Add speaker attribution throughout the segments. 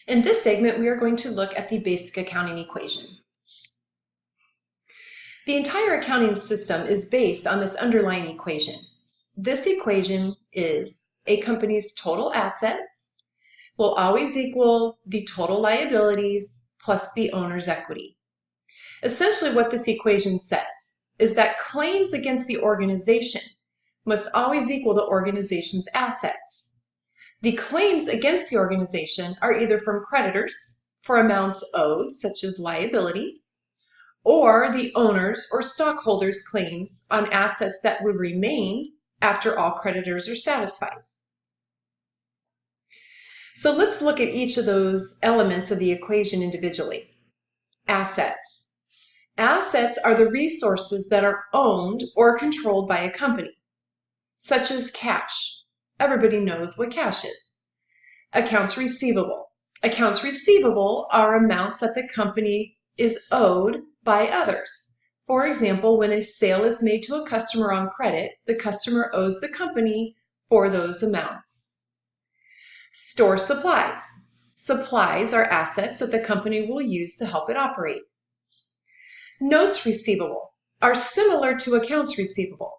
Speaker 1: In this segment, we are going to look at the basic accounting equation. The entire accounting system is based on this underlying equation. This equation is a company's total assets will always equal the total liabilities plus the owner's equity. Essentially, what this equation says is that claims against the organization must always equal the organization's assets. The claims against the organization are either from creditors for amounts owed, such as liabilities, or the owners or stockholders' claims on assets that would remain after all creditors are satisfied. So let's look at each of those elements of the equation individually. Assets. Assets are the resources that are owned or controlled by a company, such as cash. Everybody knows what cash is. Accounts receivable. Accounts receivable are amounts that the company is owed by others. For example, when a sale is made to a customer on credit, the customer owes the company for those amounts. Store supplies. Supplies are assets that the company will use to help it operate. Notes receivable are similar to accounts receivable,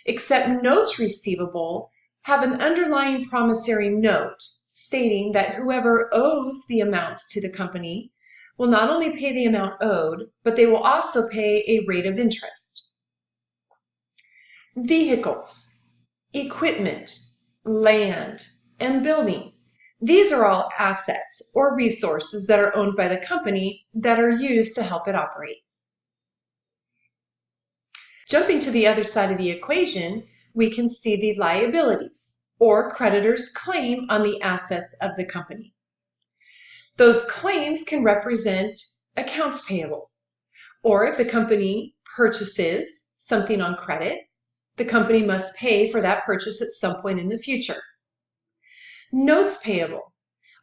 Speaker 1: except notes receivable have an underlying promissory note stating that whoever owes the amounts to the company will not only pay the amount owed, but they will also pay a rate of interest. Vehicles, equipment, land, and building. These are all assets or resources that are owned by the company that are used to help it operate. Jumping to the other side of the equation, we can see the liabilities, or creditors' claim on the assets of the company. Those claims can represent accounts payable, or if the company purchases something on credit, the company must pay for that purchase at some point in the future. Notes payable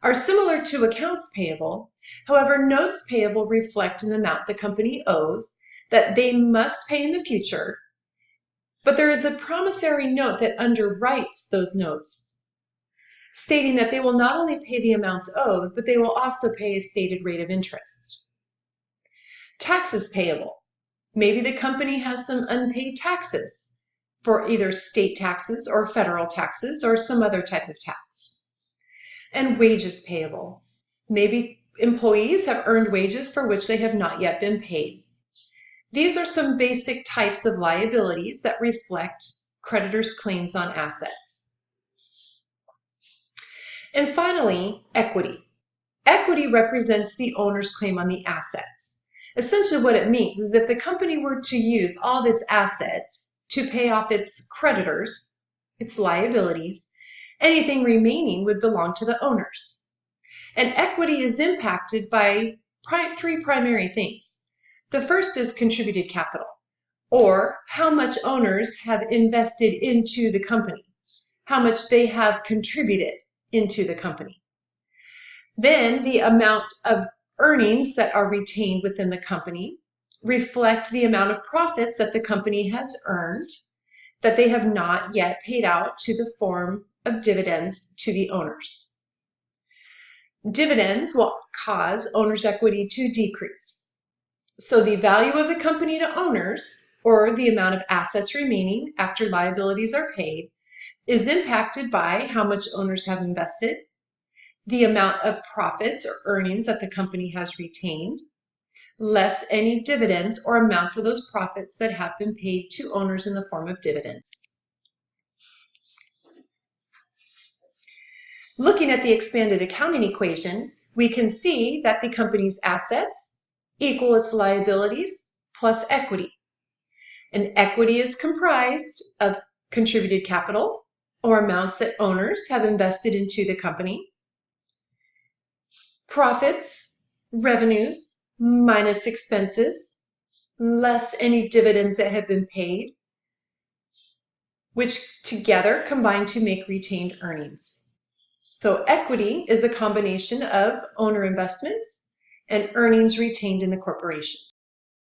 Speaker 1: are similar to accounts payable. However, notes payable reflect an amount the company owes that they must pay in the future, but there is a promissory note that underwrites those notes, stating that they will not only pay the amounts owed, but they will also pay a stated rate of interest. Taxes payable. Maybe the company has some unpaid taxes for either state taxes or federal taxes or some other type of tax. And wages payable. Maybe employees have earned wages for which they have not yet been paid. These are some basic types of liabilities that reflect creditors' claims on assets. And finally, equity. Equity represents the owner's claim on the assets. Essentially what it means is if the company were to use all of its assets to pay off its creditors, its liabilities, anything remaining would belong to the owners. And equity is impacted by three primary things. The first is contributed capital, or how much owners have invested into the company, how much they have contributed into the company. Then the amount of earnings that are retained within the company reflect the amount of profits that the company has earned that they have not yet paid out to the form of dividends to the owners. Dividends will cause owners' equity to decrease. So the value of the company to owners, or the amount of assets remaining after liabilities are paid, is impacted by how much owners have invested, the amount of profits or earnings that the company has retained, less any dividends or amounts of those profits that have been paid to owners in the form of dividends. Looking at the expanded accounting equation, we can see that the company's assets equal its liabilities plus equity. And equity is comprised of contributed capital, or amounts that owners have invested into the company, profits, revenues, minus expenses, less any dividends that have been paid, which together combine to make retained earnings. So equity is a combination of owner investments and earnings retained in the corporation.